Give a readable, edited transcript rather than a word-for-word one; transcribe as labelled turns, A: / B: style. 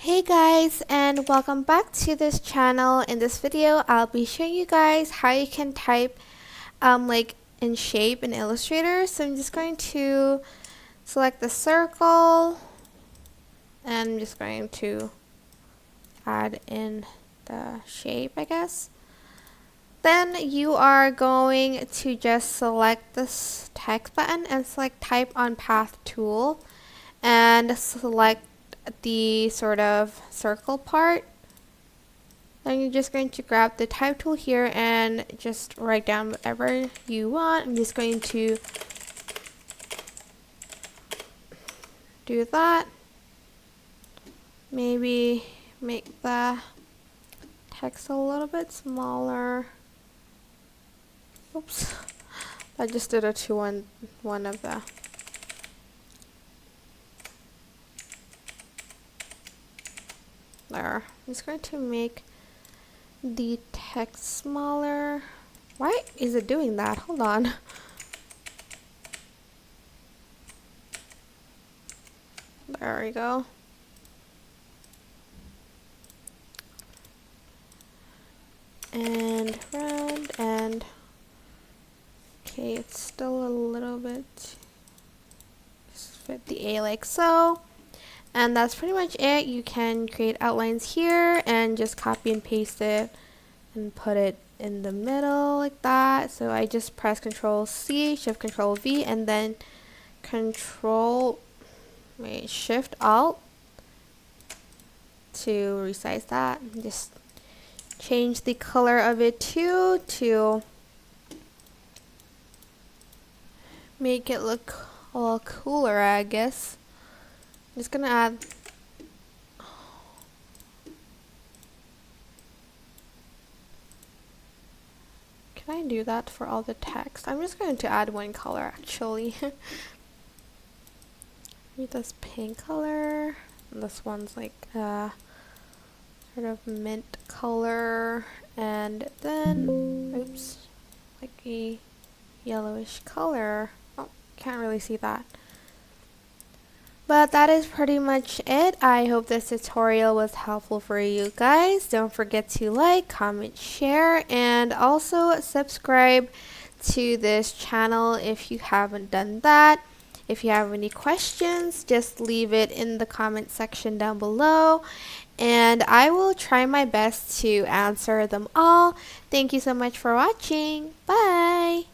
A: Hey guys, and welcome back to this channel. In this video I'll be showing you guys how you can type like in shape in Illustrator. So I'm just going to select the circle and I'm just going to add in the shape, I guess. Then you are going to just select this text button and select type on path tool and select the sort of circle part. Then you're just going to grab the type tool here and just write down whatever you want. I'm just going to do that. Maybe make the text a little bit smaller. Oops, I just did a 2-1 of the. There. I'm just going to make the text smaller. Why is it doing that? Hold on. There we go. And round and okay, it's still a little bit. Just fit the A like so. And that's pretty much it. You can create outlines here and just copy and paste it and put it in the middle like that. So I just press Control C, Shift Control V, and then Shift Alt to resize that. And just change the color of it to make it look a little cooler, I guess. I'm just gonna add Can I do that for all the text? I'm just going to add one color actually. Maybe this pink color. And this one's like sort of mint color, and then oops, like a yellowish color. Oh, can't really see that. But that is pretty much it. I hope this tutorial was helpful for you guys. Don't forget to like, comment, share, and also subscribe to this channel if you haven't done that. If you have any questions, just leave it in the comment section down below, and I will try my best to answer them all. Thank you so much for watching. Bye!